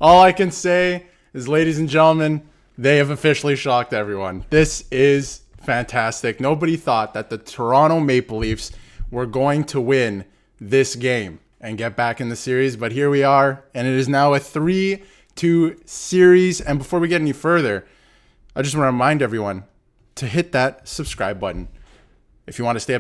All I can say is, ladies and gentlemen, they have officially shocked everyone. This is fantastic. Nobody thought that the Toronto Maple Leafs were going to win this game and get back in the series, but here we are, and it is now a 3-2 series. And before we get any further, I just want to remind everyone to hit that subscribe button if you want to stay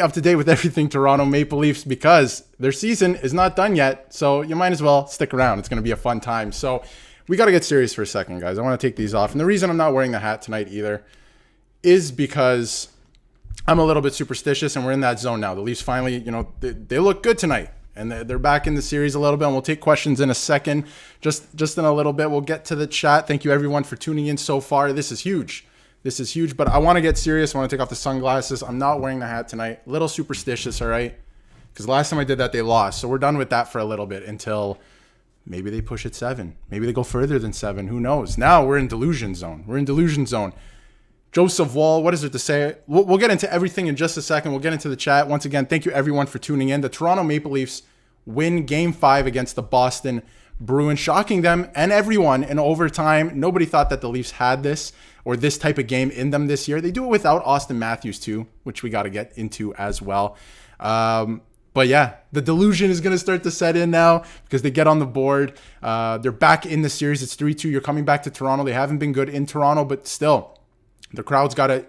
up to date with everything Toronto Maple Leafs, because their season is not done yet. So you might as well stick around. It's going to be a fun time. So we got to get serious for a second, guys. I want to take these off. And the reason I'm not wearing the hat tonight either is because I'm a little bit superstitious, and we're in that zone now. The Leafs finally, they look good tonight, and they're back in the series a little bit, and we'll take questions in a second. Just in a little bit, we'll get to the chat. Thank you, everyone, for tuning in so far. This is huge. But I want to get serious. I want to take off the sunglasses. I'm not wearing the hat tonight. A little superstitious, all right? Because last time I did that, they lost. So we're done with that for a little bit until maybe they push it 7. Maybe they go further than 7. Who knows? Now we're in delusion zone. Joseph Wall, what is it to say? We'll get into everything in just a second. We'll get into the chat. Once again, thank you, everyone, for tuning in. The Toronto Maple Leafs win Game 5 against the Boston Bruins, shocking them and everyone in overtime. Nobody thought that the Leafs had this or this type of game in them this year. They do it without Austin Matthews too, which we got to get into as well. But yeah, the delusion is going to start to set in now because they get on the board. They're back in the series. It's 3-2. You're coming back to Toronto. They haven't been good in Toronto, but still, the crowd's got to,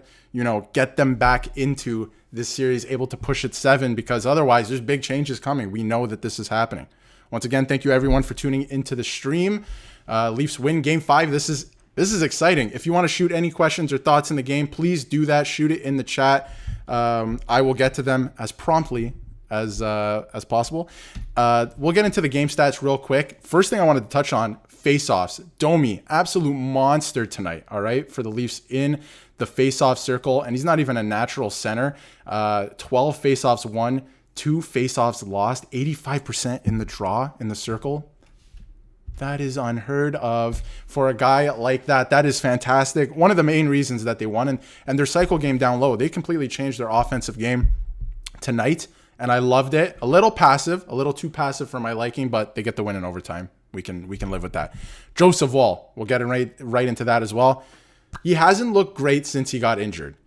get them back into this series, able to push it 7, because otherwise there's big changes coming. We know that this is happening. Once again, thank you, everyone, for tuning into the stream. Leafs win Game 5. This is exciting. If you want to shoot any questions or thoughts in the game, please do that. Shoot it in the chat. I will get to them as promptly as possible. We'll get into the game stats real quick. First thing I wanted to touch on, face-offs. Domi, absolute monster tonight, all right, for the Leafs in the face-off circle, and he's not even a natural center. 12 face-offs won, 2 face-offs lost, 85% in the draw in the circle. That is unheard of for a guy like that. That is fantastic. One of the main reasons that they won, and their cycle game down low, they completely changed their offensive game tonight, and I loved it. A little passive, a little too passive for my liking, but they get the win in overtime. We can live with that. Joseph Wall, we'll get right into that as well. He hasn't looked great since he got injured.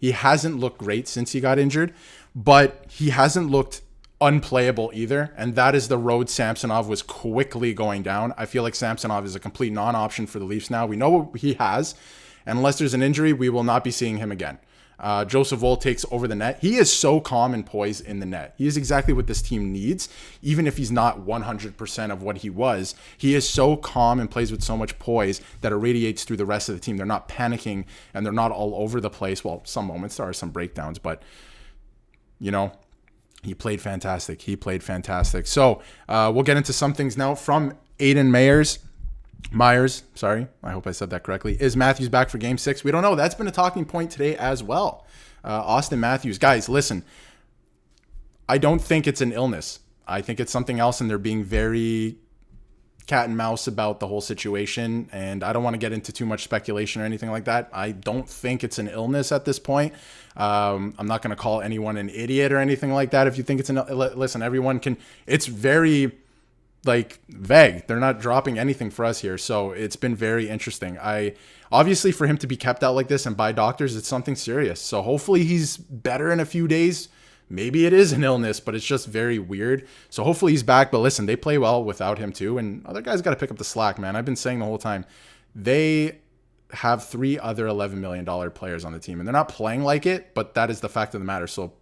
But he hasn't looked unplayable either, and that is the road Samsonov was quickly going down. I feel like Samsonov is a complete non-option for the Leafs now. We know what he has, and unless there's an injury, we will not be seeing him again. Joseph Woll takes over the net. He is so calm and poised in the net. He is exactly what this team needs, even if he's not 100% of what he was. He is so calm and plays with so much poise that it radiates through the rest of the team. They're not panicking, and they're not all over the place. Well, some moments there are some breakdowns, but, he played fantastic. So we'll get into some things now from Aiden Myers, sorry, I hope I said that correctly. Is Matthews back for Game 6? We don't know. That's been a talking point today as well. Austin Matthews. Guys, listen, I don't think it's an illness. I think it's something else, and they're being very cat and mouse about the whole situation, and I don't want to get into too much speculation or anything like that. I don't think it's an illness at this point. I'm not going to call anyone an idiot or anything like that if you think it's listen, everyone can. It's very vague. They're not dropping anything for us here, so it's been very interesting. Obviously, for him to be kept out like this and by doctors, it's something serious. So hopefully he's better in a few days. Maybe it is an illness, but it's just very weird. So hopefully he's back. But listen, they play well without him too, and other guys got to pick up the slack, man. I've been saying the whole time, they have 3 other $11 million players on the team, and they're not playing like it, but that is the fact of the matter. So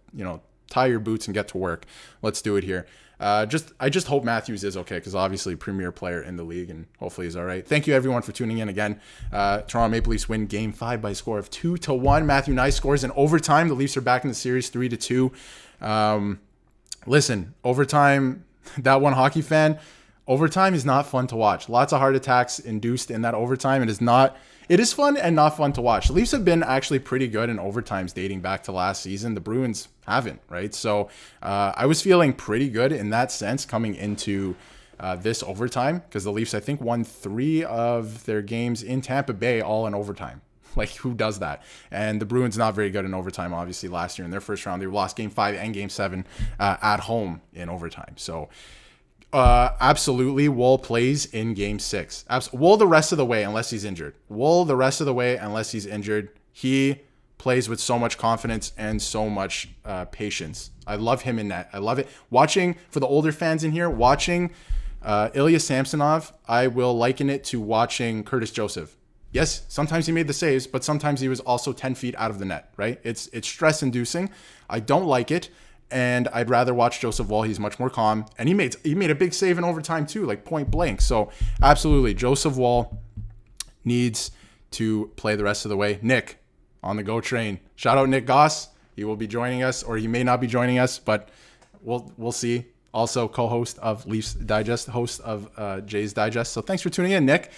tie your boots and get to work. Let's do it here. I just hope Matthews is okay, because obviously premier player in the league, and hopefully he's all right. Thank you, everyone, for tuning in again. Toronto Maple Leafs win Game 5 by a score of 2-1. Matthew Nice scores in overtime. The Leafs are back in the series 3-2. Listen, overtime, that one hockey fan, overtime is not fun to watch. Lots of heart attacks induced in that overtime. It is fun and not fun to watch. The Leafs have been actually pretty good in overtimes dating back to last season. The Bruins haven't, right? So I was feeling pretty good in that sense coming into this overtime, because the Leafs, I think, won 3 of their games in Tampa Bay all in overtime. Like, who does that? And the Bruins not very good in overtime, obviously, last year in their first round. They lost game 5 and game 7 at home in overtime. So absolutely, Woll plays in game 6. Woll the rest of the way unless he's injured. Woll the rest of the way unless he's injured. He plays with so much confidence and so much patience. I love him in net. I love it. Watching, for the older fans in here, watching Ilya Samsonov, I will liken it to watching Curtis Joseph. Yes, sometimes he made the saves, but sometimes he was also 10 feet out of the net, right? It's stress-inducing. I don't like it, and I'd rather watch Joseph Woll. He's much more calm, and he made a big save in overtime too, like point blank. So absolutely, Joseph Woll needs to play the rest of the way. Nick, on the go train. Shout out Nick Goss. He will be joining us, or he may not be joining us, but we'll see. Also co-host of Leafs Digest, host of Jay's Digest. So thanks for tuning in, Nick.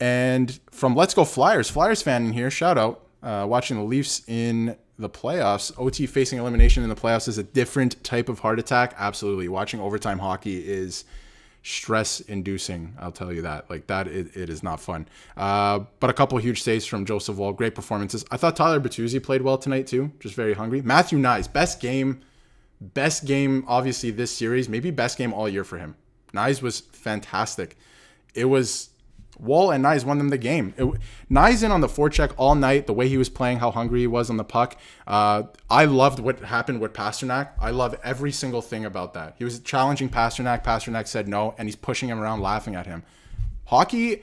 And from Let's Go Flyers fan in here, shout out. Watching the Leafs in the playoffs. OT facing elimination in the playoffs is a different type of heart attack. Absolutely. Watching overtime hockey is stress-inducing, I'll tell you that. Like, that, it is not fun. But a couple huge saves from Joseph Woll. Great performances. I thought Tyler Bertuzzi played well tonight, too. Just very hungry. Matthew Knies, best game, obviously, this series. Maybe best game all year for him. Knies was fantastic. It was... Woll and Knies won them the game. Knies in on the forecheck all night, the way he was playing, how hungry he was on the puck. I loved what happened with Pasternak. I love every single thing about that. He was challenging Pasternak. Pasternak said no, and he's pushing him around, laughing at him. Hockey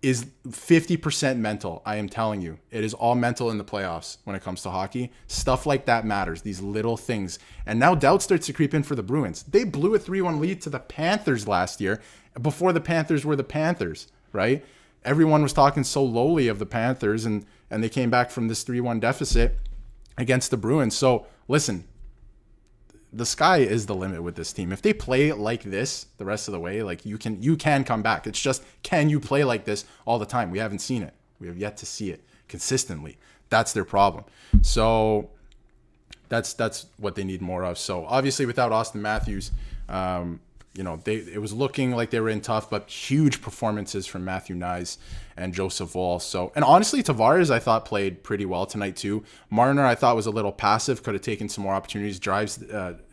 is 50% mental, I am telling you. It is all mental in the playoffs when it comes to hockey. Stuff like that matters, these little things. And now doubt starts to creep in for the Bruins. They blew a 3-1 lead to the Panthers last year, before the Panthers were the Panthers. Right? Everyone was talking so lowly of the Panthers, and they came back from this 3-1 deficit against the Bruins. So listen, the sky is the limit with this team. If they play like this the rest of the way, like you can come back. It's just, can you play like this all the time? We haven't seen it. We have yet to see it consistently. That's their problem. So that's what they need more of. So obviously without Austin Matthews, it was looking like they were in tough, but huge performances from Matthew Knies and Joseph Woll. So, and honestly, Tavares, I thought, played pretty well tonight too. Marner, I thought, was a little passive, could have taken some more opportunities,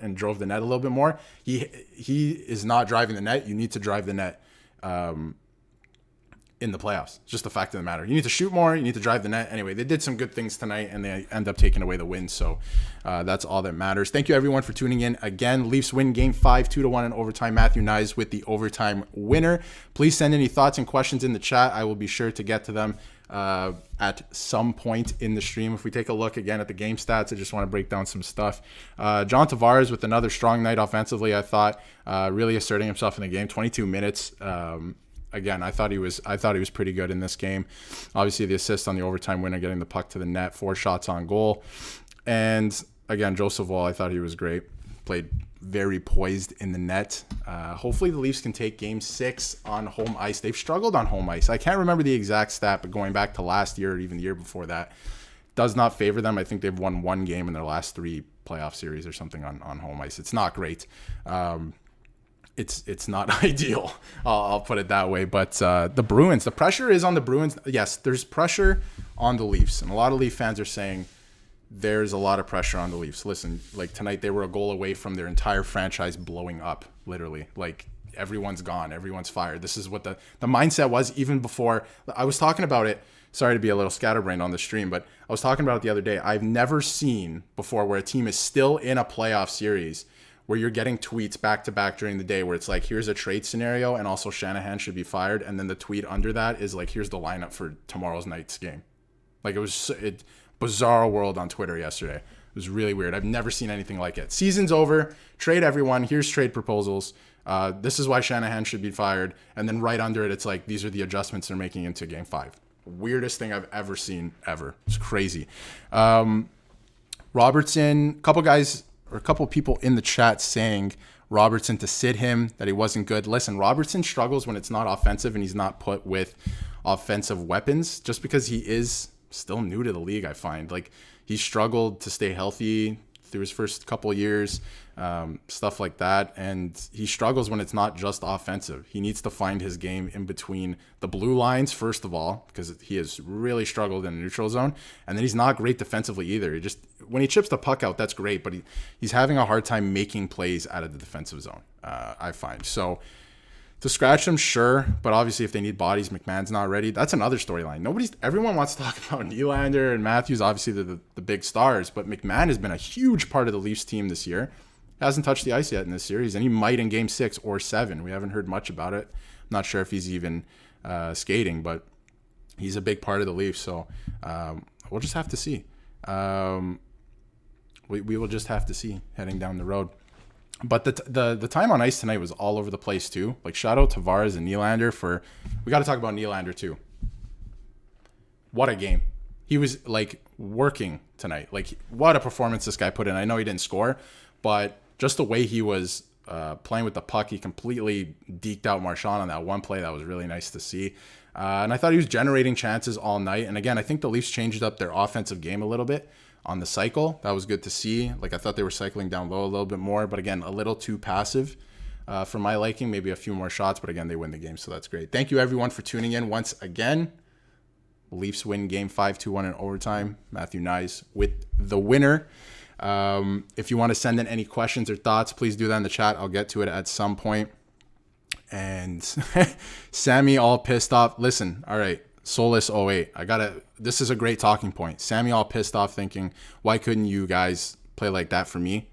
and drove the net a little bit more. He is not driving the net. You need to drive the net in the playoffs. It's just the fact of the matter. You need to shoot more. You need to drive the net. Anyway, they did some good things tonight, and they end up taking away the win. So that's all that matters. Thank you, everyone, for tuning in. Again, Leafs win Game 5, 2-1 in overtime. Matthew Knies with the overtime winner. Please send any thoughts and questions in the chat. I will be sure to get to them at some point in the stream. If we take a look again at the game stats, I just want to break down some stuff. John Tavares with another strong night offensively, I thought, really asserting himself in the game. 22 minutes. Again, I thought he was pretty good in this game. Obviously, the assist on the overtime winner, getting the puck to the net, 4 shots on goal. And again, Joseph Woll, I thought he was great. Played very poised in the net. Hopefully, the Leafs can take Game 6 on home ice. They've struggled on home ice. I can't remember the exact stat, but going back to last year or even the year before that, does not favor them. I think they've won 1 game in their last 3 playoff series or something on home ice. It's not great. It's not ideal. I'll put it that way. But the Bruins, the pressure is on the Bruins. Yes, there's pressure on the Leafs. And a lot of Leaf fans are saying there's a lot of pressure on the Leafs. Listen, like tonight they were a goal away from their entire franchise blowing up, literally. Like everyone's gone. Everyone's fired. This is what the mindset was even before. I was talking about it. Sorry to be a little scatterbrained on the stream, but I was talking about it the other day. I've never seen before where a team is still in a playoff series where you're getting tweets back to back during the day where it's like, here's a trade scenario and also Shanahan should be fired. And then the tweet under that is like, here's the lineup for tomorrow's night's game. Like bizarre world on Twitter yesterday. It was really weird. I've never seen anything like it. Season's over. Trade everyone. Here's trade proposals. This is why Shanahan should be fired. And then right under it, it's like, these are the adjustments they're making into Game 5. Weirdest thing I've ever seen ever. It's crazy. Robertson, a couple people in the chat saying Robertson to sit him, that he wasn't good. Listen, Robertson struggles when it's not offensive and he's not put with offensive weapons just because he is still new to the league, I find. Like, he struggled to stay healthy through his first couple of years, stuff like that. And he struggles when it's not just offensive. He needs to find his game in between the blue lines, first of all, because he has really struggled in the neutral zone. And then he's not great defensively either. When he chips the puck out, that's great, but he's having a hard time making plays out of the defensive zone, I find. So to scratch him, sure, but obviously if they need bodies, McMahon's not ready. That's another storyline. Everyone wants to talk about Nylander and Matthews. Obviously, they're the big stars, but McMahon has been a huge part of the Leafs team this year. Hasn't touched the ice yet in this series, and he might in Game 6 or 7. We haven't heard much about it. I'm not sure if he's even skating, but he's a big part of the Leafs, so we'll just have to see. We will just have to see heading down the road. But the time on ice tonight was all over the place too. Like, shout out Tavares and Nylander we got to talk about Nylander too. What a game. He was like working tonight. Like, what a performance this guy put in. I know he didn't score, but just the way he was playing with the puck, he completely deked out Marchand on that one play. That was really nice to see. And I thought he was generating chances all night. And again, I think the Leafs changed up their offensive game a little bit on the cycle. That was good to see. Like, I thought they were cycling down low a little bit more, but again, a little too passive for my liking. Maybe a few more shots, but again, they win the game, so that's great. Thank you everyone for tuning in once again. Leafs win Game 5 2-1 in overtime. Matthew Nyes with the winner. If you want to send in any questions or thoughts, please do that in the chat. I'll get to it at some point. And Sammy all pissed off. Listen, all right. Solus 08. This is a great talking point. Sammy all pissed off thinking, why couldn't you guys play like that for me?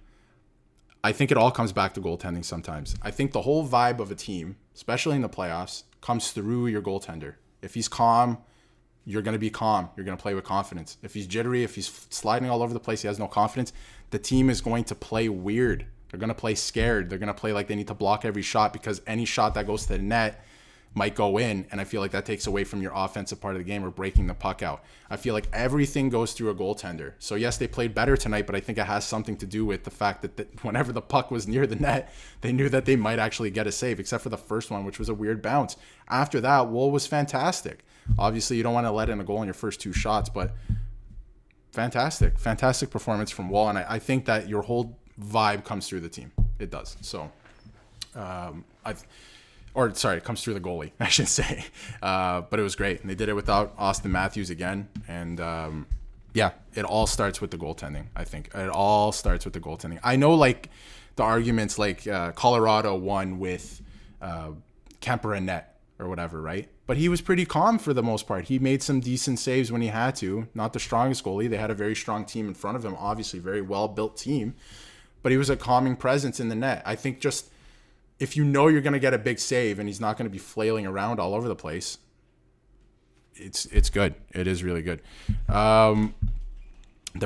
I think it all comes back to goaltending sometimes. I think the whole vibe of a team, especially in the playoffs, comes through your goaltender. If he's calm, you're going to be calm. You're going to play with confidence. If he's jittery, if he's sliding all over the place, he has no confidence, the team is going to play weird. They're going to play scared. They're going to play like they need to block every shot because any shot that goes to the net might go in, and I feel like that takes away from your offensive part of the game or breaking the puck out. I feel like everything goes through a goaltender. So yes, they played better tonight, but I think it has something to do with the fact that whenever the puck was near the net, they knew that they might actually get a save, except for the first one, which was a weird bounce. After that, Woll was fantastic. Obviously, you don't want to let in a goal in your first two shots, but fantastic performance from Woll, and I think that your whole vibe comes through the team. It does. So, it comes through the goalie, I should say. But it was great. And they did it without Austin Matthews again. And it all starts with the goaltending, I think. It all starts with the goaltending. I know, like, the arguments like Colorado won with Kemper and net or whatever, right? But he was pretty calm for the most part. He made some decent saves when he had to. Not the strongest goalie. They had a very strong team in front of him, obviously, very well-built team. But he was a calming presence in the net. I think just if you know you're going to get a big save and he's not going to be flailing around all over the place, it's good. It is really good. The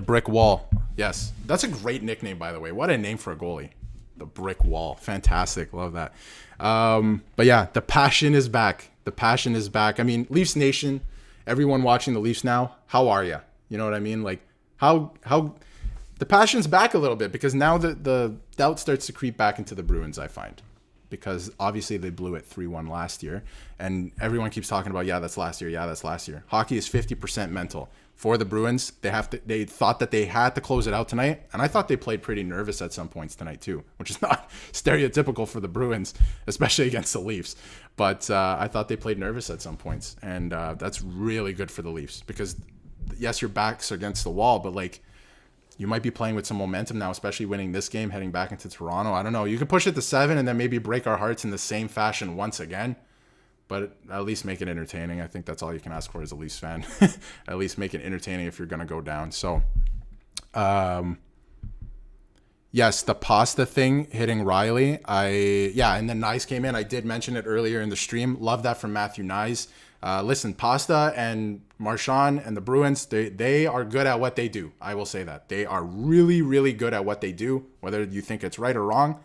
Brick Wall. Yes. That's a great nickname, by the way. What a name for a goalie. The Brick Wall. Fantastic. Love that. But yeah, the passion is back. The passion is back. I mean, Leafs Nation, everyone watching the Leafs now, how are you? You know what I mean? Like, how the passion's back a little bit because now the doubt starts to creep back into the Bruins, I find. Because obviously they blew it 3-1 last year. And everyone keeps talking about, that's last year. Yeah, that's last year. Hockey is 50% mental. For the Bruins, they thought that they had to close it out tonight. And I thought they played pretty nervous at some points tonight too, which is not stereotypical for the Bruins, especially against the Leafs. But I thought they played nervous at some points. And that's really good for the Leafs because, yes, your backs are against the wall, but like, you might be playing with some momentum now, especially winning this game, heading back into Toronto. I don't know. You can push it to 7 and then maybe break our hearts in the same fashion once again. But at least make it entertaining. I think that's all you can ask for as a Leafs fan. At least make it entertaining if you're going to go down. So, yes, the pasta thing hitting Riley. And then Nyes came in. I did mention it earlier in the stream. Love that from Matthew Nyes. Listen, Pasta and Marchand and the Bruins, they are good at what they do. I will say that. They are really, really good at what they do. Whether you think it's right or wrong,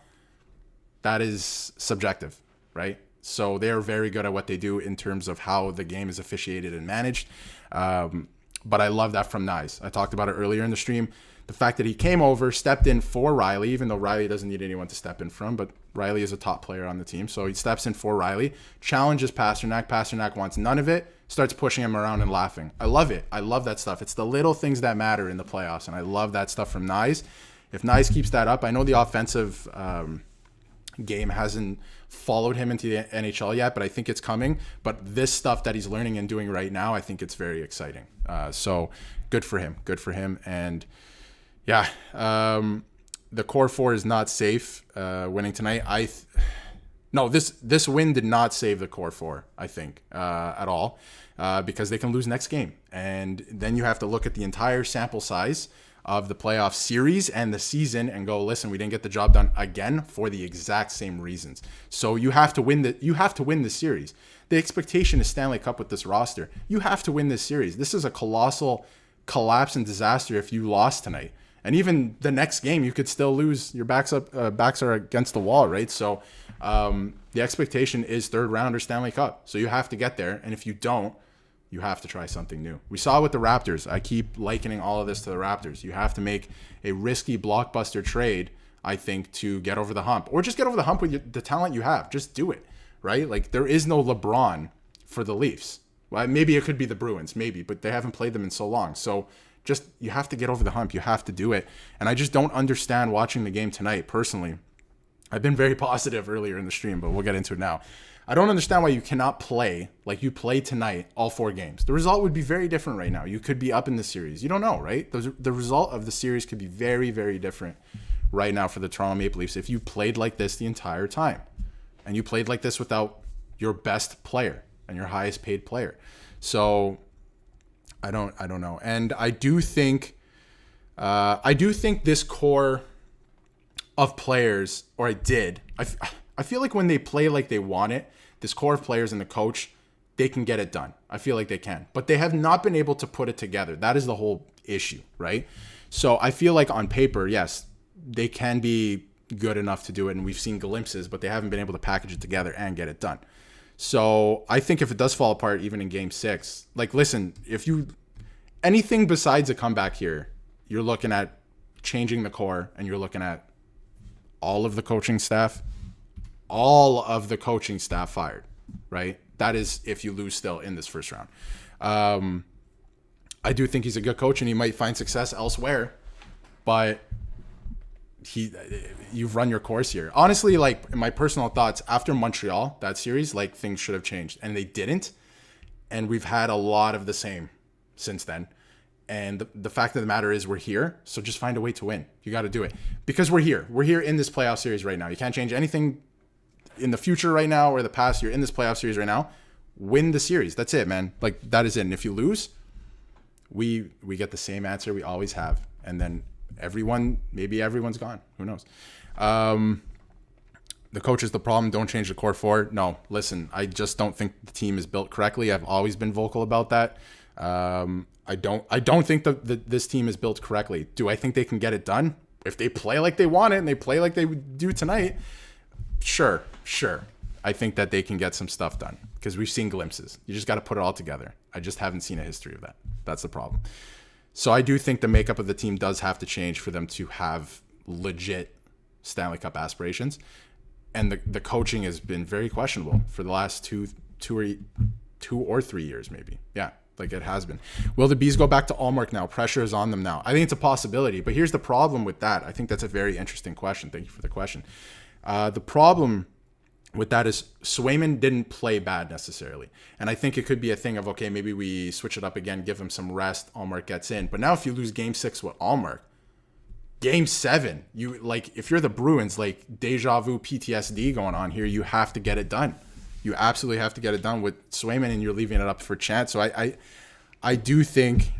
that is subjective, right? So they're very good at what they do in terms of how the game is officiated and managed. But I love that from Nyes. I talked about it earlier in the stream. The fact that he came over, stepped in for Riley, even though Riley doesn't need anyone to step in from, but Riley is a top player on the team. So he steps in for Riley, challenges Pasternak. Pasternak wants none of it, starts pushing him around and laughing. I love it. I love that stuff. It's the little things that matter in the playoffs, and I love that stuff from Nyes. If Nyes keeps that up, I know the offensive game hasn't followed him into the NHL yet, but I think it's coming. But this stuff that he's learning and doing right now, I think it's very exciting. So good for him. Good for him. And yeah, the core four is not safe winning tonight. No, this win did not save the core four, I think, at all, because they can lose next game. And then you have to look at the entire sample size of the playoff series and the season and go, listen, we didn't get the job done again for the exact same reasons. So you have to win the series. The expectation is Stanley Cup with this roster. You have to win this series. This is a colossal collapse and disaster if you lost tonight. And even the next game, you could still lose. Your backs are against the wall, right? So the expectation is third round or Stanley Cup. So you have to get there. And if you don't, you have to try something new. We saw with the Raptors. I keep likening all of this to the Raptors. You have to make a risky blockbuster trade, I think, to get over the hump. Or just get over the hump with the talent you have. Just do it, right? Like, there is no LeBron for the Leafs. Well, maybe it could be the Bruins, maybe, but they haven't played them in so long. So just, you have to get over the hump. You have to do it. And I just don't understand watching the game tonight, personally. I've been very positive earlier in the stream, but we'll get into it now. I don't understand why you cannot play like you played tonight all 4 games. The result would be very different right now. You could be up in the series. You don't know, right? The result of the series could be very, very different right now for the Toronto Maple Leafs if you played like this the entire time. And you played like this without your best player and your highest paid player. So I don't know. And I do think this core of players, or I feel like when they play like they want it, this core of players and the coach, they can get it done. I feel like they can. But they have not been able to put it together. That is the whole issue, right? So I feel like on paper, yes, they can be good enough to do it, and we've seen glimpses, but they haven't been able to package it together and get it done. So I think if it does fall apart, even in Game 6, like, listen, anything besides a comeback here, you're looking at changing the core, and you're looking at all of the coaching staff fired, right? That is if you lose still in this first round. I do think he's a good coach and he might find success elsewhere, but you've run your course here. Honestly, like, in my personal thoughts, after Montreal, that series, like, things should have changed and they didn't. And we've had a lot of the same since then. And the fact of the matter is we're here. So just find a way to win. You got to do it because we're here. We're here in this playoff series right now. You can't change anything in the future right now or the past. You're in this playoff series right now. Win the series. That's it, man. Like, that is it. And if you lose, we get the same answer we always have. And then maybe everyone's gone. Who knows? The coach is the problem. Don't change the core four. No, listen, I just don't think the team is built correctly. I've always been vocal about that. I don't think that this team is built correctly. Do I think they can get it done? If they play like they want it and they play like they do tonight, sure. I think that they can get some stuff done because we've seen glimpses. You just got to put it all together. I just haven't seen a history of that. That's the problem. So I do think the makeup of the team does have to change for them to have legit Stanley Cup aspirations. And the coaching has been very questionable for the last two or 3 years, maybe. Yeah. Like, it has been. Will the Bees go back to Allmark now? Pressure is on them now. I think it's a possibility, but here's the problem with that. I think that's a very interesting question. Thank you for the question. The problem with that is Swayman didn't play bad necessarily. And I think it could be a thing of, okay, maybe we switch it up again, give him some rest, Allmark gets in. But now if you lose Game 6 with Allmark, Game 7, if you're the Bruins, like, deja vu PTSD going on here, you have to get it done. You absolutely have to get it done with Swayman, and you're leaving it up for chance. So I do think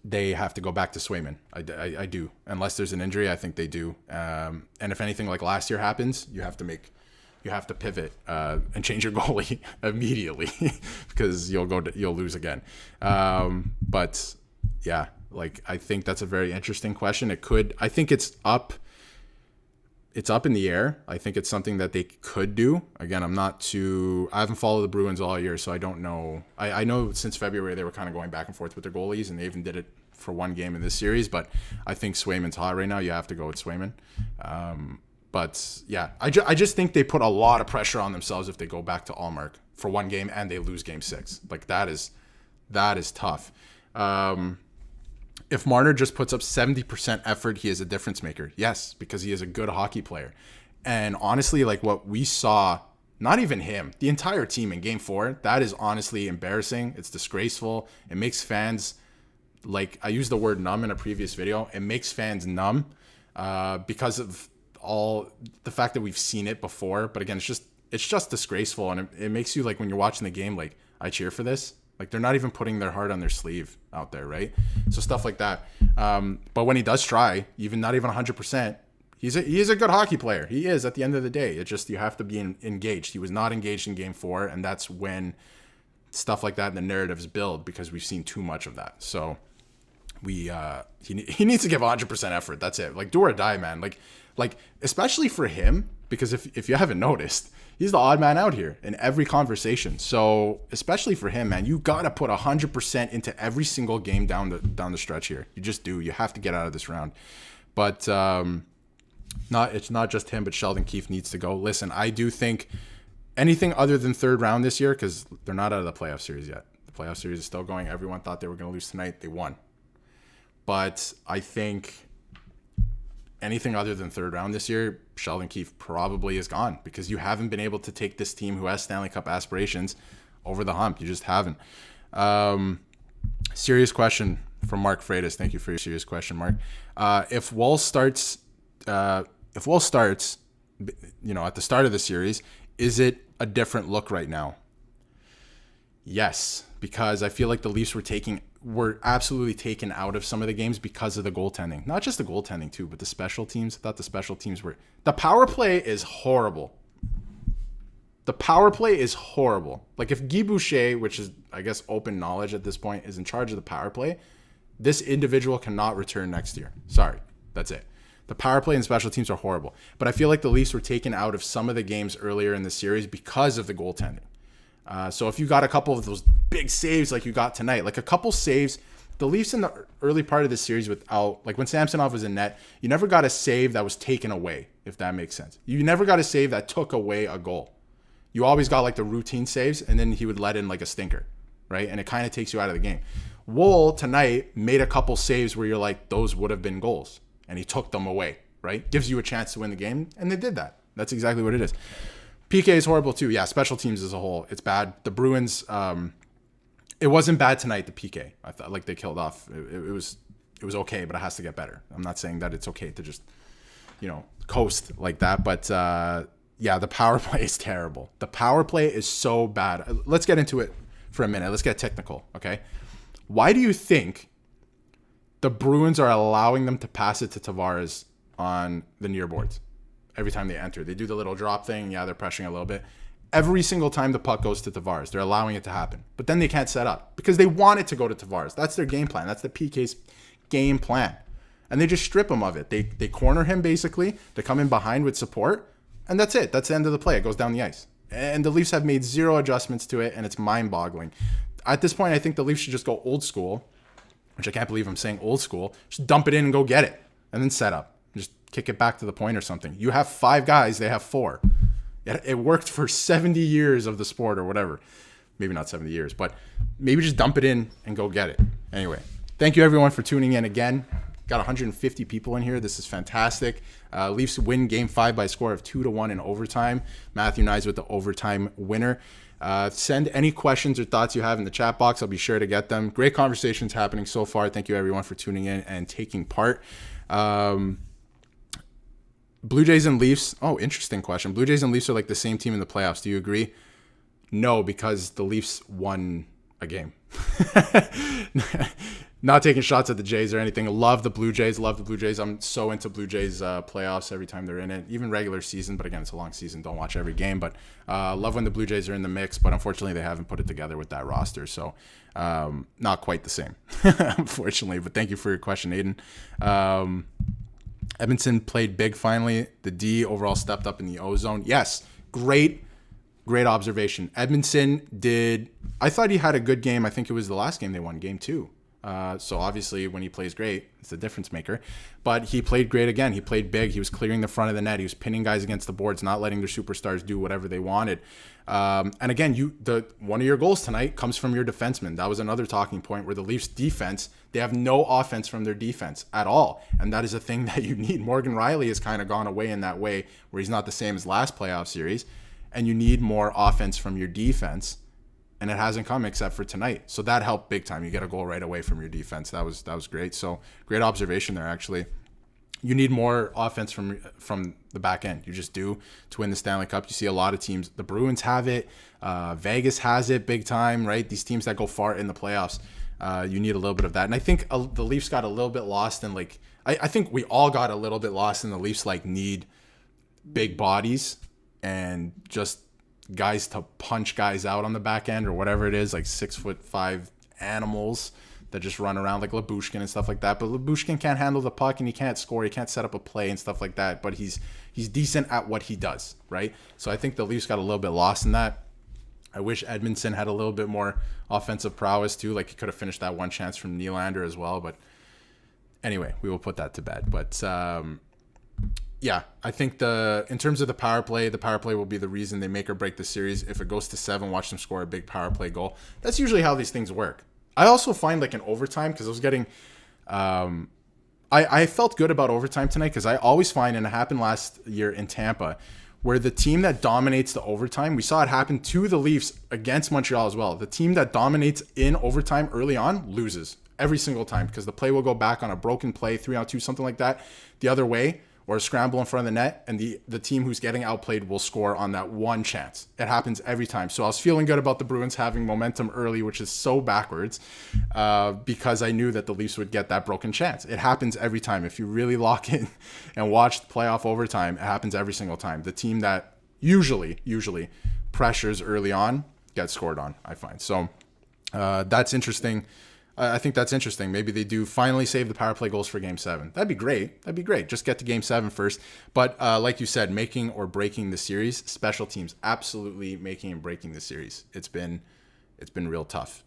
they have to go back to Swayman. I do. Unless there's an injury, I think they do. And if anything like last year happens, you have to pivot and change your goalie immediately because you'll lose again. But yeah, like, I think that's a very interesting question. I think it's up in the air. I think it's something that they could do. Again, I haven't followed the Bruins all year, so I don't know. I know since February they were kind of going back and forth with their goalies, and they even did it for one game in this series, but I think Swayman's hot right now. You have to go with Swayman. But yeah, I just think they put a lot of pressure on themselves if they go back to Allmark for one game and they lose Game 6. Like, that is tough. If Marner just puts up 70% effort, he is a difference maker. Yes, because he is a good hockey player. And honestly, like what we saw, not even him, the entire team in game 4, that is honestly embarrassing. It's disgraceful. It makes fans, like I used the word numb in a previous video, it makes fans numb because of all the fact that we've seen it before. But again, it's just disgraceful. And it makes you, like, when you're watching the game, like, I cheer for this. Like, they're not even putting their heart on their sleeve out there, right? So stuff like that. But when he does try, even not even 100%, he is a good hockey player. He is at the end of the day. It's just you have to be engaged. He was not engaged in game 4, and that's when stuff like that in the narratives build, because we've seen too much of that. So he needs to give 100% effort. That's it. Like, do or die, man. Like especially for him, because if you haven't noticed, he's the odd man out here in every conversation. So especially for him, man, you got to put 100% into every single game down the stretch here. You just do. You have to get out of this round. But it's not just him, but Sheldon Keefe needs to go. Listen, I do think anything other than third round this year, because they're not out of the playoff series yet. The playoff series is still going. Everyone thought they were going to lose tonight. They won. But I think anything other than third round this year, Sheldon Keefe probably is gone, because you haven't been able to take this team who has Stanley Cup aspirations over the hump. You just haven't. Serious question from Mark Freitas. Thank you for your serious question, Mark. If Woll starts, at the start of the series, is it a different look right now? Yes, because I feel like the Leafs were absolutely taken out of some of the games because of the goaltending. Not just the goaltending too, but the special teams. I thought the special teams were... The power play is horrible. The power play is horrible. Like, if Guy Boucher, which is, I guess, open knowledge at this point, is in charge of the power play, this individual cannot return next year. Sorry. That's it. The power play and special teams are horrible. But I feel like the Leafs were taken out of some of the games earlier in the series because of the goaltending. So if you got a couple of those big saves like you got tonight, like a couple saves, the Leafs in the early part of the series without, like when Samsonov was in net, you never got a save that was taken away, if that makes sense. You never got a save that took away a goal. You always got like the routine saves, and then he would let in like a stinker, right? And it kind of takes you out of the game. Woll tonight made a couple saves where you're like, those would have been goals, and he took them away, right? Gives you a chance to win the game, and they did that. That's exactly what it is. PK is horrible too. Yeah, special teams as a whole, it's bad. The Bruins, it wasn't bad tonight, the PK. I thought like they killed off. It was okay, but it has to get better. I'm not saying that it's okay to just, coast like that. But yeah, the power play is terrible. The power play is so bad. Let's get into it for a minute. Let's get technical, okay? Why do you think the Bruins are allowing them to pass it to Tavares on the near boards? Every time they enter, they do the little drop thing. Yeah, they're pressuring a little bit. Every single time the puck goes to Tavares, they're allowing it to happen. But then they can't set up because they want it to go to Tavares. That's their game plan. That's the PK's game plan. And they just strip him of it. They corner him, basically. They come in behind with support. And that's it. That's the end of the play. It goes down the ice. And the Leafs have made zero adjustments to it, and it's mind-boggling. At this point, I think the Leafs should just go old school, which I can't believe I'm saying old school. Just dump it in and go get it. And then set up. Just kick it back to the point or something. You have 5 guys, they have 4. It worked for 70 years of the sport or whatever. Maybe not 70 years, but maybe just dump it in and go get it. Anyway, thank you everyone for tuning in again. Got 150 people in here. This is fantastic. Leafs win Game 5 by a score of 2-1 in overtime. Matthew Nyes with the overtime winner. Send any questions or thoughts you have in the chat box. I'll be sure to get them. Great conversations happening so far. Thank you everyone for tuning in and taking part. Blue Jays and Leafs. Oh, interesting question. Blue Jays and Leafs are like the same team in the playoffs. Do you agree? No, because the Leafs won a game. Not taking shots at the Jays or anything. Love the Blue Jays. I'm so into Blue Jays playoffs every time they're in it. Even regular season, but again, it's a long season. Don't watch every game. But love when the Blue Jays are in the mix. But unfortunately, they haven't put it together with that roster. So not quite the same, unfortunately. But thank you for your question, Aiden. Edmondson played big finally. The D overall stepped up in the O zone. Yes, great observation. Edmondson did. I thought he had a good game. I think it was the last game they won, game 2. So obviously when he plays great, it's a difference maker. But he played great again. He played big. He was clearing the front of the net. He was pinning guys against the boards, not letting their superstars do whatever they wanted. And again, one of your goals tonight comes from your defenseman. That was another talking point where the Leafs defense, they have no offense from their defense at all. And that is a thing that you need. Morgan Rielly has kind of gone away in that way where he's not the same as last playoff series. And you need more offense from your defense. And it hasn't come except for tonight. So that helped big time. You get a goal right away from your defense. That was great. So great observation there, actually. You need more offense from the back end. You just do to win the Stanley Cup. You see a lot of teams. The Bruins have it. Vegas has it big time, right? These teams that go far in the playoffs, you need a little bit of that. And I think the Leafs got a little bit lost in I think we all got a little bit lost in the Leafs need big bodies and just guys to punch guys out on the back end or whatever it is, 6'5" animals that just run around like Lyubushkin and stuff like that. But Lyubushkin can't handle the puck and he can't score. He can't set up a play and stuff like that. But he's decent at what he does, right? So I think the Leafs got a little bit lost in that. I wish Edmondson had a little bit more offensive prowess too. He could have finished that one chance from Nylander as well. But anyway, we will put that to bed. But yeah, I think in terms of the power play will be the reason they make or break the series. If it goes to 7, watch them score a big power play goal. That's usually how these things work. I also find in overtime, because I was getting, I felt good about overtime tonight because I always find, and it happened last year in Tampa, where the team that dominates the overtime, we saw it happen to the Leafs against Montreal as well. The team that dominates in overtime early on loses every single time because the play will go back on a broken play, 3-on-2, something like that, the other way, or a scramble in front of the net, and the team who's getting outplayed will score on that one chance. It happens every time. So I was feeling good about the Bruins having momentum early, which is so backwards, because I knew that the Leafs would get that broken chance. It happens every time. If you really lock in and watch the playoff overtime, it happens every single time. The team that usually pressures early on gets scored on, I find. So that's interesting. I think that's interesting. Maybe they do finally save the power play goals for Game 7. That'd be great. Just get to Game 7 first. But like you said, making or breaking the series, special teams, absolutely making and breaking the series. It's been real tough.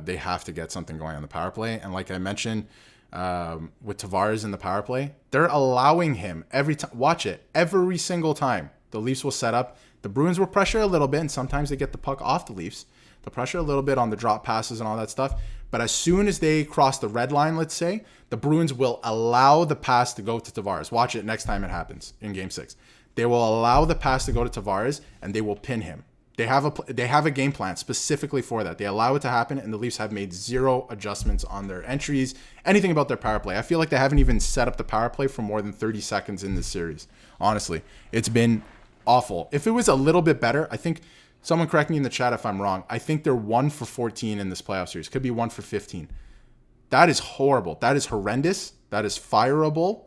They have to get something going on the power play. And like I mentioned, with Tavares in the power play, they're allowing him every time. Watch it. Every single time the Leafs will set up. The Bruins will pressure a little bit, and sometimes they get the puck off the Leafs. They'll pressure a little bit on the drop passes and all that stuff. But as soon as they cross the red line, let's say, the Bruins will allow the pass to go to Tavares. Watch it next time it happens in Game 6. They will allow the pass to go to Tavares, and they will pin him. They have a game plan specifically for that. They allow it to happen, and the Leafs have made zero adjustments on their entries, anything about their power play. I feel like they haven't even set up the power play for more than 30 seconds in this series. Honestly, it's been awful. If it was a little bit better, I think... Someone correct me in the chat if I'm wrong. I think they're 1 for 14 in this playoff series. Could be 1 for 15. That is horrible. That is horrendous. That is fireable.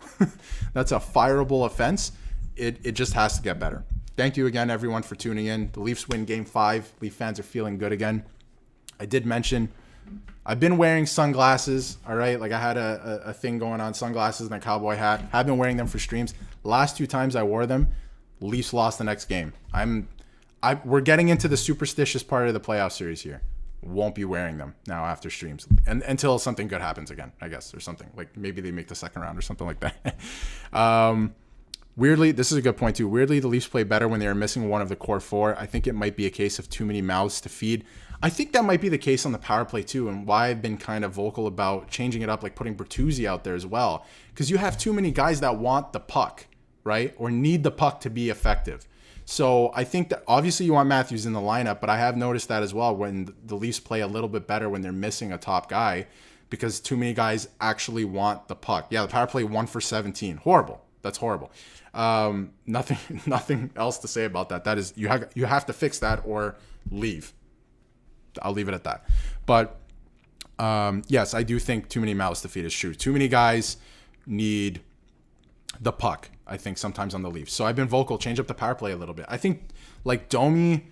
That's a fireable offense. It just has to get better. Thank you again, everyone, for tuning in. The Leafs win Game 5. Leaf fans are feeling good again. I did mention I've been wearing sunglasses, all right? I had a thing going on, sunglasses and a cowboy hat. I've been wearing them for streams. Last 2 times I wore them, Leafs lost the next game. We're getting into the superstitious part of the playoff series here. Won't be wearing them now after streams and until something good happens again, I guess, or something maybe they make the second round or something like that. Weirdly, this is a good point too. Weirdly, the Leafs play better when they are missing one of the core 4. I think it might be a case of too many mouths to feed. I think that might be the case on the power play too, and why I've been kind of vocal about changing it up, putting Bertuzzi out there as well, because you have too many guys that want the puck, right, or need the puck to be effective. So I think that obviously you want Matthews in the lineup, but I have noticed that as well when the Leafs play a little bit better when they're missing a top guy because too many guys actually want the puck. Yeah, the power play 1 for 17. Horrible. That's horrible. Nothing else to say about that. That is, you have to fix that or leave. I'll leave it at that. But yes, I do think too many mouths to feed is true. Too many guys need the puck, I think, sometimes on the Leafs. So I've been vocal, change up the power play a little bit. I think Domi,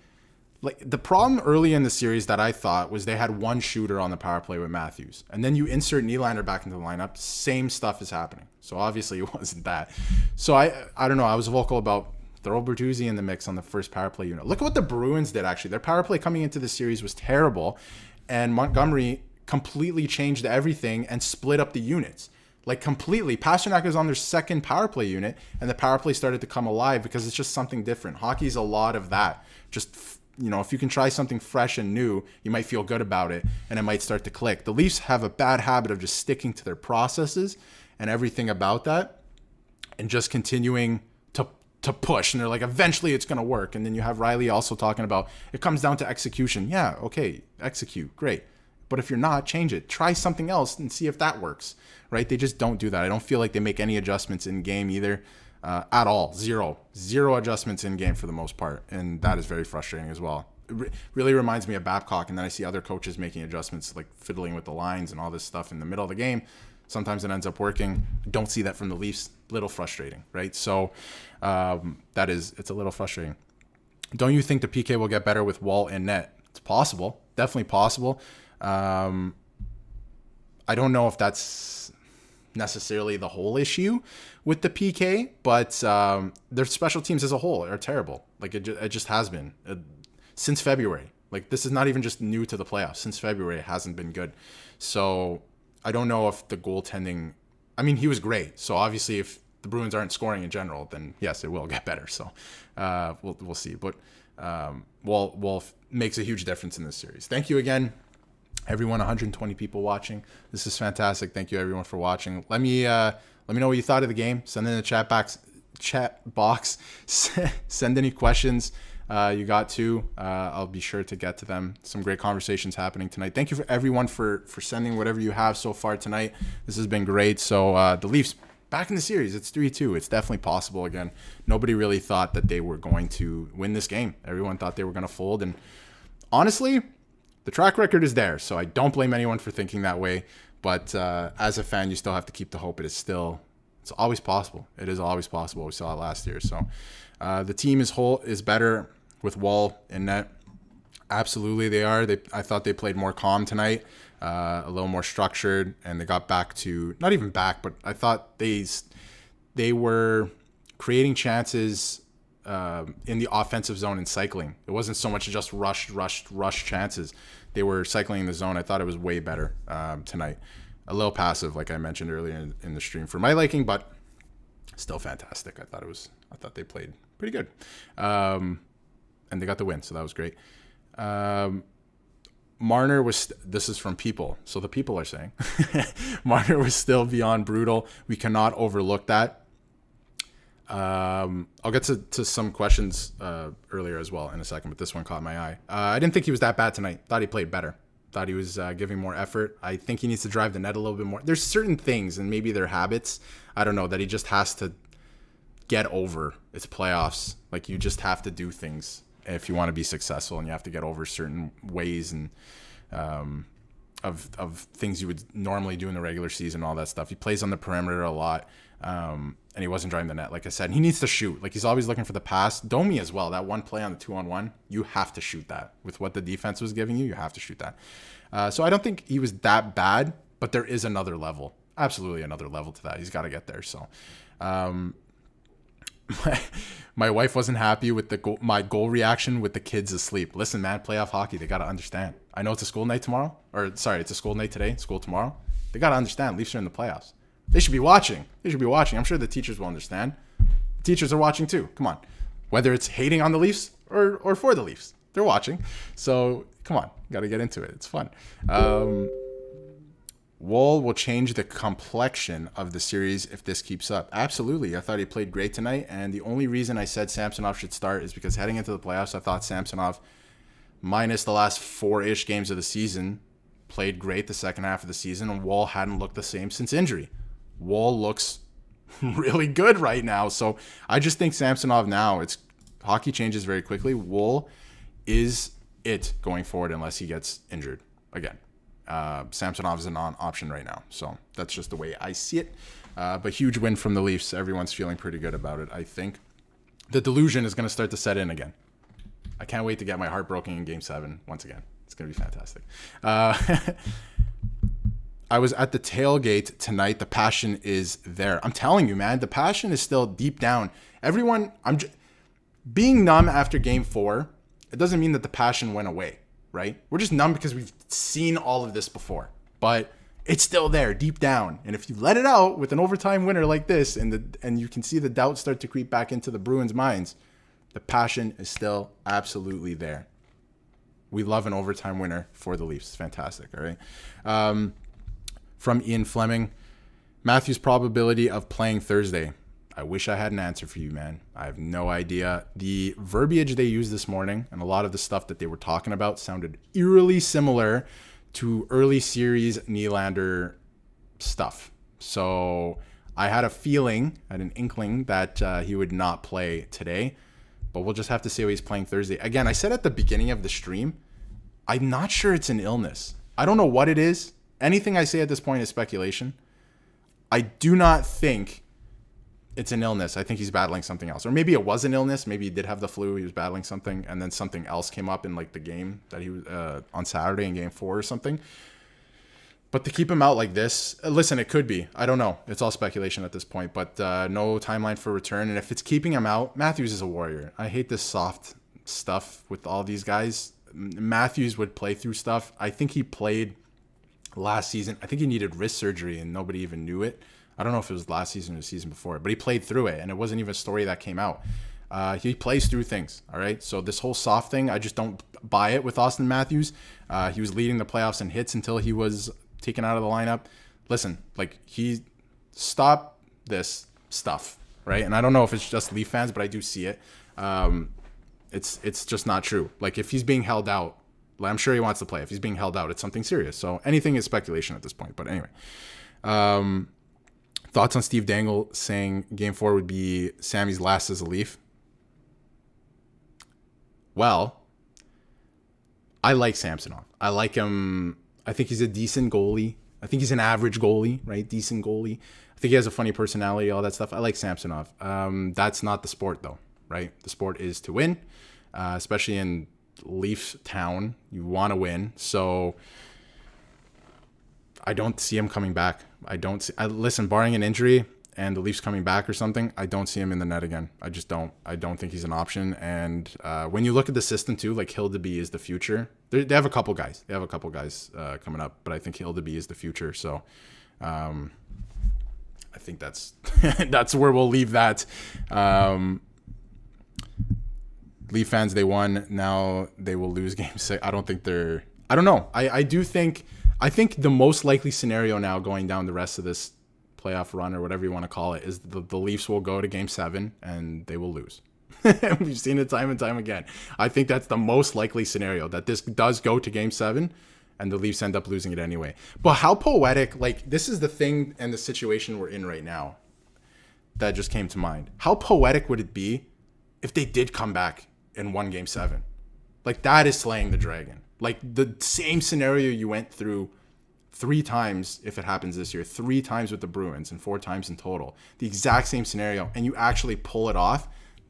the problem early in the series that I thought was they had one shooter on the power play with Matthews. And then you insert Nylander back into the lineup, same stuff is happening. So obviously it wasn't that. So I don't know, I was vocal about throw Bertuzzi in the mix on the first power play unit. Look at what the Bruins did, actually. Their power play coming into the series was terrible. And Montgomery completely changed everything and split up the units. Like completely. Pasternak is on their second power play unit, and the power play started to come alive because it's just something different. Hockey's a lot of that. Just, if you can try something fresh and new, you might feel good about it, and it might start to click. The Leafs have a bad habit of just sticking to their processes and everything about that, and just continuing to push. And they're like, eventually it's going to work. And then you have Riley also talking about, it comes down to execution. Yeah, okay, execute, great. But if you're not, change it. Try something else and see if that works, right? They just don't do that. I don't feel like they make any adjustments in game either, at all. Zero adjustments in game for the most part, and that is very frustrating as well. It really reminds me of Babcock, and then I see other coaches making adjustments, like fiddling with the lines and all this stuff in the middle of the game. Sometimes it ends up working. Don't see that from the Leafs. Little frustrating, right? So it's a little frustrating. Don't you think the PK will get better with Wall and net? It's possible, definitely possible. I don't know if that's necessarily the whole issue with the PK, but their special teams as a whole are terrible. Like it just has been since February. Like this is not even just new to the playoffs. Since February, it hasn't been good. So I don't know if the goaltending. I mean, he was great. So obviously, if the Bruins aren't scoring in general, then yes, it will get better. So we'll see. But Wall makes a huge difference in this series. Thank you again, everyone. 120 people watching. This is fantastic. Thank you everyone for watching. Let me know what you thought of the game. Send in the chat box. Send any questions you got to. I'll be sure to get to them. Some great conversations happening tonight. Thank you for everyone for sending whatever you have so far tonight. This has been great. So the Leafs back in the series. It's 3-2. It's definitely possible again. Nobody really thought that they were going to win this game. Everyone thought they were going to fold, and honestly, the track record is there, so I don't blame anyone for thinking that way. But as a fan, you still have to keep the hope. It's always possible. It is always possible. We saw it last year. So the team is better with Wall and net. Absolutely, they are. I thought they played more calm tonight, a little more structured, and they got back to, not even back, but I thought they were creating chances in the offensive zone and cycling. It wasn't so much just rush chances. They were cycling in the zone. I thought it was way better tonight. A little passive, like I mentioned earlier in the stream, for my liking, but still fantastic. I thought they played pretty good, and they got the win, so that was great. Marner was. This is from people, so the people are saying Marner was still beyond brutal. We cannot overlook that. I'll get to some questions earlier as well in a second, but this one caught my eye. I didn't think he was that bad tonight. Thought he played better. Thought he was giving more effort. I think he needs to drive the net a little bit more. There's certain things, and maybe they're habits, I don't know, that he just has to get over. It's playoffs. Like, you just have to do things if you want to be successful, and you have to get over certain ways and of things you would normally do in the regular season, all that stuff. He plays on the perimeter a lot, and he wasn't driving the net, like I said. He needs to shoot. Like, he's always looking for the pass. Domi as well. That one play on the 2-on-1, you have to shoot that. With what the defense was giving you, you have to shoot that. So I don't think he was that bad, but there is another level. Absolutely another level to that. He's got to get there. So my wife wasn't happy with my goal reaction with the kids asleep. Listen, man, playoff hockey, they got to understand. I know it's a school night tomorrow. It's a school night today, school tomorrow. They got to understand. Leafs are in the playoffs. They should be watching. I'm sure the teachers will understand. The teachers are watching too. Come on. Whether it's hating on the Leafs or for the Leafs, they're watching. So come on. Got to get into it. It's fun. Wall will change the complexion of the series if this keeps up. Absolutely. I thought he played great tonight. And the only reason I said Samsonov should start is because heading into the playoffs, I thought Samsonov, minus the last 4-ish games of the season, played great the second half of the season, and Wall hadn't looked the same since injury. Wall looks really good right now. So I just think Samsonov now, hockey changes very quickly. Wall is it going forward unless he gets injured again. Samsonov is a non-option right now. So that's just the way I see it. But huge win from the Leafs. Everyone's feeling pretty good about it, I think. The delusion is going to start to set in again. I can't wait to get my heart broken in Game 7 once again. It's going to be fantastic. I was at the tailgate tonight. The passion is there. I'm telling you, man, the passion is still deep down. Everyone, being numb after Game 4, it doesn't mean that the passion went away, right? We're just numb because we've seen all of this before. but it's still there deep down. And if you let it out with an overtime winner like this, and you can see the doubt start to creep back into the Bruins' minds, the passion is still absolutely there. We love an overtime winner for the Leafs. It's fantastic. All right. From Ian Fleming, Matthews' probability of playing Thursday. I wish I had an answer for you, man. I have no idea. The verbiage they used this morning and a lot of the stuff that they were talking about sounded eerily similar to early series Nylander stuff. So I had a feeling, I had an inkling that he would not play today, but we'll just have to see how he's playing Thursday. Again, I said at the beginning of the stream, I'm not sure it's an illness. I don't know what it is. Anything I say at this point is speculation. I do not think it's an illness. I think he's battling something else. Or maybe it was an illness. Maybe he did have the flu. He was battling something, and then something else came up in like the game that he was on Saturday in game 4 or something. But to keep him out like this, listen, it could be. I don't know. It's all speculation at this point, but no timeline for return. And if it's keeping him out, Matthews is a warrior. I hate this soft stuff with all these guys. Matthews would play through stuff. I think he played last season. I think he needed wrist surgery and nobody even knew it. I don't know if it was last season or the season before, but he played through it, and it wasn't even a story that came out. He plays through things, all right? So this whole soft thing, I just don't buy it with Austin Matthews. He was leading the playoffs in hits until he was taken out of the lineup. Listen, like, he stopped this stuff, right? And I don't know if it's just Leaf fans, but I do see it. It's just not true. Like, if he's being held out, like, I'm sure he wants to play. If he's being held out, it's something serious. So anything is speculation at this point. But anyway. Thoughts on Steve Dangle saying Game 4 would be Sammy's last as a Leaf? Well, I like Samsonov. I like him. I think he's a decent goalie. I think he's an average goalie, right? Decent goalie. I think he has a funny personality, all that stuff. I like Samsonov. That's not the sport, though, right? The sport is to win, especially in Leaf town. You want to win. So I don't see him coming back. Listen, barring an injury and the Leafs coming back or something, I don't see him in the net again. I just don't. I don't think he's an option. And when you look at the system too, like Hildeby is the future. They have a couple guys. They have a couple guys coming up, but I think Hildeby is the future. So I think that's that's where we'll leave that. Leaf fans, they won. Now they will lose Game 6. I don't know. I think the most likely scenario now going down the rest of this playoff run or whatever you want to call it is the Leafs will go to Game 7 and they will lose. We've seen it time and time again. I think that's the most likely scenario, that this does go to Game 7 and the Leafs end up losing it anyway. But how poetic, like, this is the thing and the situation we're in right now that just came to mind. How poetic would it be if they did come back and won Game 7? Like, that is slaying the dragon. Like, the same scenario you went through 3 times, if it happens this year, 3 times with the Bruins and 4 times in total. The exact same scenario, and you actually pull it off,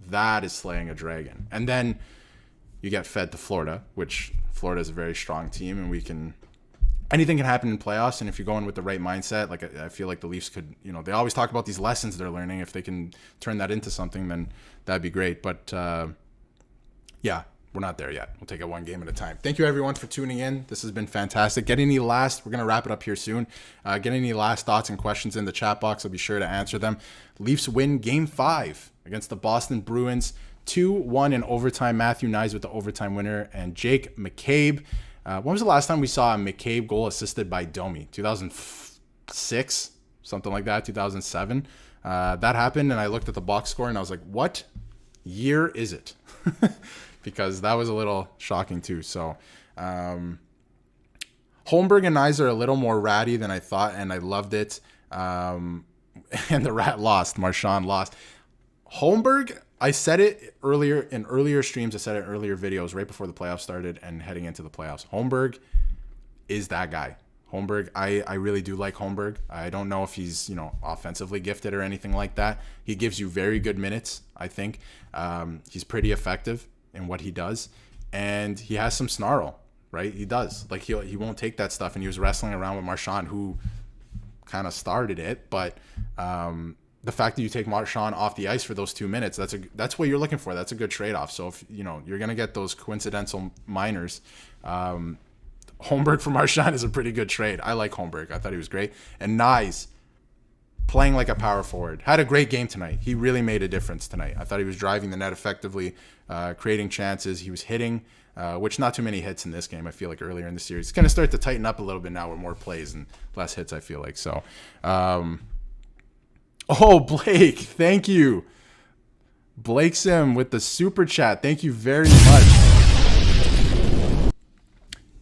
that is slaying a dragon. And then you get fed to Florida, which Florida is a very strong team, and anything can happen in playoffs. And if you're going with the right mindset, like, I feel like the Leafs could, they always talk about these lessons they're learning. If they can turn that into something, then that'd be great. But yeah. We're not there yet. We'll take it one game at a time. Thank you, everyone, for tuning in. This has been fantastic. We're going to wrap it up here soon. Get any last thoughts and questions in the chat box. I'll be sure to answer them. Leafs win Game 5 against the Boston Bruins, 2-1 in overtime. Matthew Knies with the overtime winner, and Jake McCabe. When was the last time we saw a McCabe goal assisted by Domi? 2006? Something like that, 2007. That happened, and I looked at the box score, and I was like, what year is it? Because that was a little shocking too. So Holmberg and Knies are a little more ratty than I thought, and I loved it. And the Rat lost. Marchand lost. Holmberg, I said it earlier in earlier streams. I said it in earlier videos right before the playoffs started and heading into the playoffs. Holmberg is that guy. Holmberg, I really do like Holmberg. I don't know if he's, offensively gifted or anything like that. He gives you very good minutes, I think. He's pretty effective in what he does, and he has some snarl, right? He does. Like, he won't take that stuff, and he was wrestling around with Marchand, who kind of started it, but the fact that you take Marchand off the ice for those 2 minutes, that's what you're looking for. That's a good trade-off. So if you're going to get those coincidental minors, Holmberg for Marchand is a pretty good trade. I like Holmberg. I thought he was great. And Nyes, playing like a power forward, had a great game tonight. He really made a difference tonight. I thought he was driving the net effectively, creating chances. He was hitting, which not too many hits in this game. I feel like earlier in the series, it's going to start to tighten up a little bit now with more plays and less hits, I feel like. So, Blake, thank you. Blake Sim with the super chat. Thank you very much.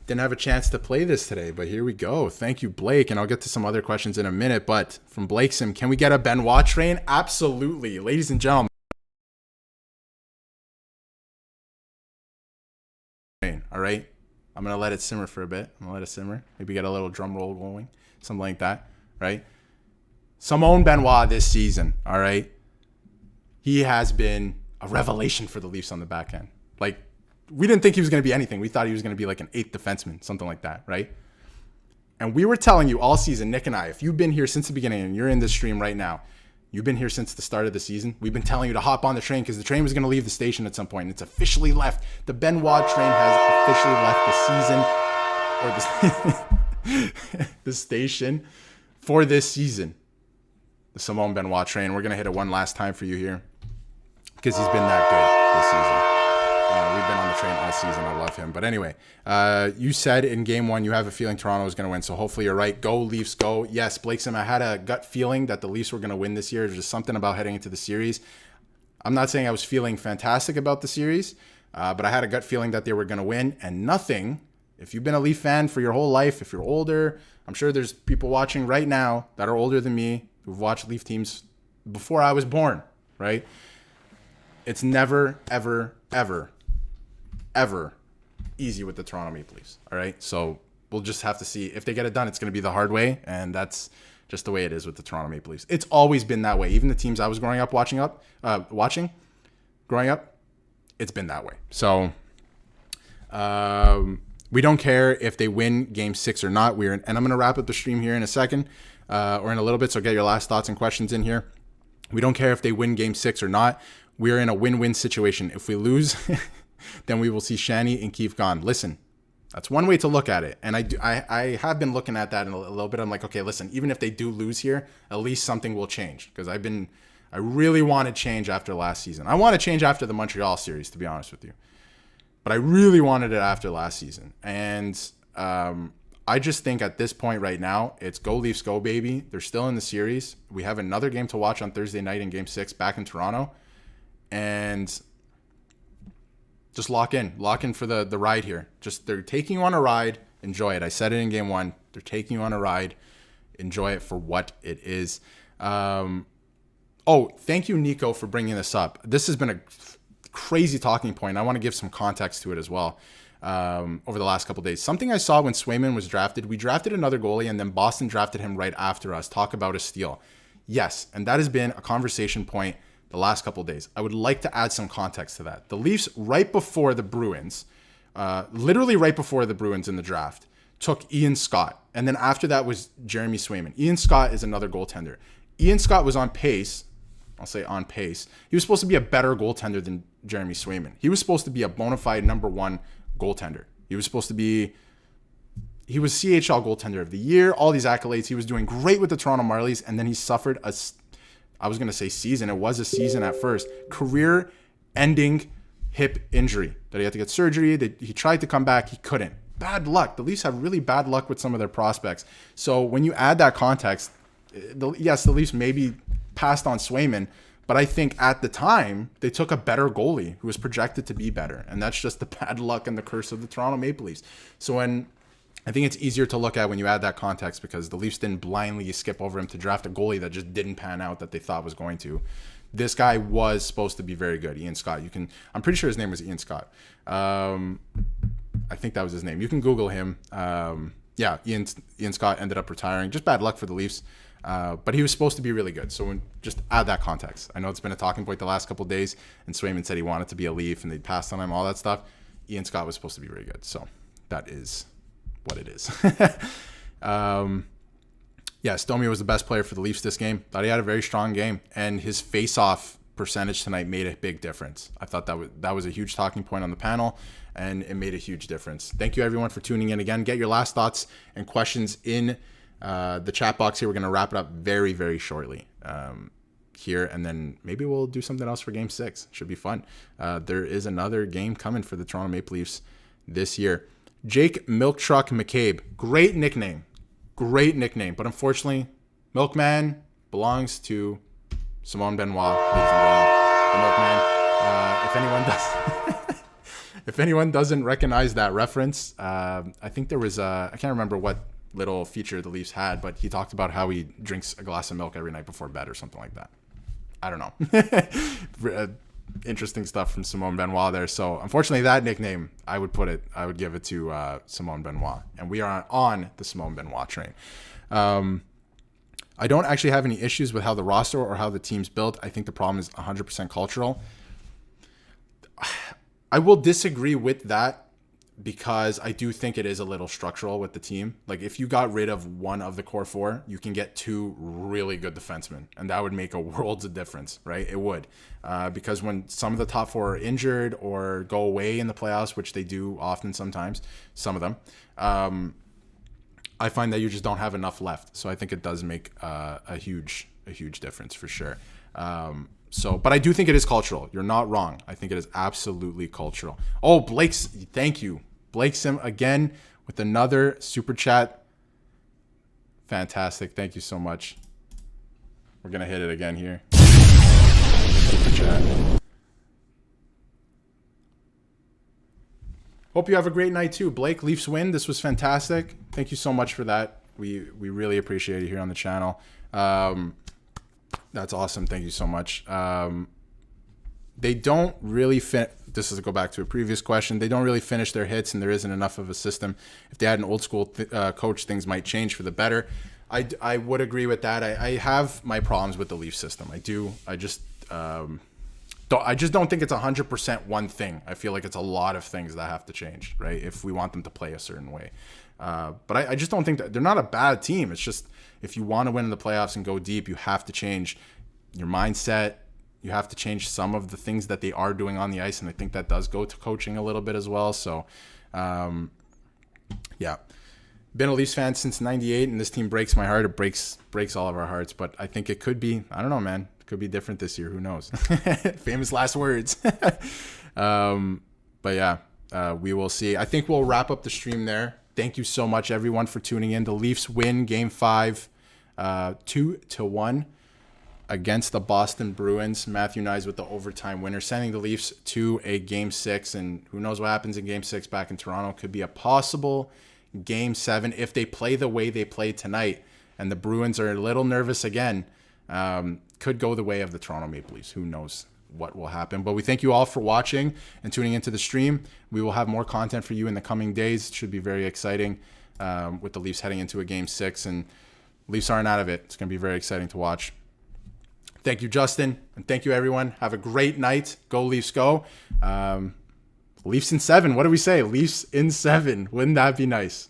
Didn't have a chance to play this today, but here we go. Thank you, Blake. And I'll get to some other questions in a minute. But from Blake Sim, can we get a Benoit train? Absolutely. Ladies and gentlemen. All right. I'm going to let it simmer for a bit. I'm going to let it simmer. Maybe get a little drum roll going. Something like that. Right. Simone Benoit this season. All right. He has been a revelation for the Leafs on the back end. Like, we didn't think he was going to be anything. We thought he was going to be like an 8th defenseman, something like that, right? And we were telling you all season, Nick and I, if you've been here since the beginning and you're in this stream right now, you've been here since the start of the season, we've been telling you to hop on the train because the train was going to leave the station at some point, and it's officially left. The Benoit train has officially left the season, or the station for this season. The Simone Benoit train. We're going to hit it one last time for you here because he's been that good this season. We've been on the train all season. I love him. But anyway, you said in game 1 you have a feeling Toronto is going to win. So hopefully you're right. Go Leafs, go. Yes, Blake Sim, I had a gut feeling that the Leafs were going to win this year. There's just something about heading into the series. I'm not saying I was feeling fantastic about the series, but I had a gut feeling that they were going to win. And nothing, if you've been a Leaf fan for your whole life, if you're older, I'm sure there's people watching right now that are older than me who've watched Leaf teams before I was born, right? It's never, ever, ever, ever easy with the Toronto Maple Leafs, all right? So we'll just have to see. If they get it done, it's going to be the hard way, and that's just the way it is with the Toronto Maple Leafs. It's always been that way. Even the teams I was growing up watching, it's been that way. So we don't care if they win Game 6 or not. And I'm going to wrap up the stream here in a second, or in a little bit, so get your last thoughts and questions in here. We don't care if they win Game 6 or not. We're in a win-win situation. If we lose, then we will see Shanny and Keefe gone. Listen, that's one way to look at it. And I have been looking at that in a little bit. I'm like, okay, listen, even if they do lose here, at least something will change. Because I really want to change after last season. I want to change after the Montreal series, to be honest with you. But I really wanted it after last season. And I just think at this point right now, it's go Leafs, go baby. They're still in the series. We have another game to watch on Thursday night in Game 6 back in Toronto. And just lock in for the ride here. Just, they're taking you on a ride. Enjoy it. I said it in Game 1. They're taking you on a ride. Enjoy it for what it is. Thank you, Nico, for bringing this up. This has been a crazy talking point. I want to give some context to it as well. Over the last couple of days, something I saw when Swayman was drafted, we drafted another goalie and then Boston drafted him right after us. Talk about a steal. Yes, and that has been a conversation point the last couple of days. I would like to add some context to that. The Leafs, right before the Bruins, literally right before the Bruins in the draft, took Ian Scott. And then after that was Jeremy Swayman. Ian Scott is another goaltender. Ian Scott was on pace. I'll say on pace. He was supposed to be a better goaltender than Jeremy Swayman. He was supposed to be a bona fide number 1 goaltender. He was CHL goaltender of the year, all these accolades. He was doing great with the Toronto Marlies, and then he suffered I was going to say season. It was a season at first. Career-ending hip injury that he had to get surgery. He tried to come back. He couldn't. Bad luck. The Leafs have really bad luck with some of their prospects. So when you add that context, yes, the Leafs maybe passed on Swayman, but I think at the time, they took a better goalie who was projected to be better. And that's just the bad luck and the curse of the Toronto Maple Leafs. So I think it's easier to look at when you add that context, because the Leafs didn't blindly skip over him to draft a goalie that just didn't pan out that they thought was going to. This guy was supposed to be very good, Ian Scott. I'm pretty sure his name was Ian Scott. I think that was his name. You can Google him. Ian Scott ended up retiring. Just bad luck for the Leafs. But he was supposed to be really good. So just add that context. I know it's been a talking point the last couple of days, and Swayman said he wanted to be a Leaf, and they passed on him, all that stuff. Ian Scott was supposed to be really good. So that is what it is. Stomey was the best player for the Leafs this game. Thought he had a very strong game, and his face-off percentage tonight made a big difference. I thought that was a huge talking point on the panel, and it made a huge difference. Thank you everyone for tuning in again. Get your last thoughts and questions in the chat box here. We're going to wrap it up very, very shortly here, and then maybe we'll do something else for Game 6. Should be fun. There is another game coming for the Toronto Maple Leafs this year. Jake Milk Truck McCabe. Great nickname. But unfortunately, Milkman belongs to Simone Benoit, ladies and gentlemen. The Milkman. If anyone doesn't recognize that reference, I think there was I can't remember what little feature the Leafs had, but he talked about how he drinks a glass of milk every night before bed or something like that. I don't know. Interesting stuff from Simone Benoit there. So unfortunately, that nickname, I would give it to Simone Benoit, and we are on the Simone Benoit train. I don't actually have any issues with how the roster or how the team's built. I think the problem is 100% cultural. I will disagree with that because I do think it is a little structural with the team. Like, if you got rid of one of the core four, you can get two really good defensemen, and that would make a world of difference, right? It would. Because when some of the top four are injured or go away in the playoffs, which they do often sometimes, some of them, I find that you just don't have enough left. So I think it does make a huge difference for sure. But I do think it is cultural. You're not wrong. I think it is absolutely cultural. Oh, thank you. Blake Sim again with another super chat. Fantastic. Thank you so much. We're going to hit it again here. Super chat. Hope you have a great night too. Blake, Leafs win. This was fantastic. Thank you so much for that. We really appreciate you here on the channel. That's awesome. Thank you so much. They don't really this is to go back to a previous question. They don't really finish their hits, and there isn't enough of a system. If they had an old school coach, things might change for the better. I would agree with that. I have my problems with the Leaf system. I do. I just don't think it's 100% one thing. I feel like it's a lot of things that have to change, right? If we want them to play a certain way. But I just don't think that they're not a bad team. It's just, if you want to win in the playoffs and go deep, you have to change your mindset. You have to change some of the things that they are doing on the ice. And I think that does go to coaching a little bit as well. So, yeah. Been a Leafs fan since 98, and this team breaks my heart. It breaks all of our hearts. But I think it could be, I don't know, man. It could be different this year. Who knows? Famous last words. But yeah, we will see. I think we'll wrap up the stream there. Thank you so much, everyone, for tuning in. The Leafs win Game 5 2-1 against the Boston Bruins. Matthew Nyes with the overtime winner, sending the Leafs to a Game 6. And who knows what happens in Game 6 back in Toronto. Could be a possible Game 7 if they play the way they played tonight. And the Bruins are a little nervous again. Could go the way of the Toronto Maple Leafs. Who knows what will happen. But we thank you all for watching and tuning into the stream. We will have more content for you in the coming days. It should be very exciting with the Leafs heading into a Game 6. And Leafs aren't out of it. It's going to be very exciting to watch. Thank you, Justin. And thank you, everyone. Have a great night. Go Leafs, go. Leafs in 7. What do we say? Leafs in 7. Wouldn't that be nice?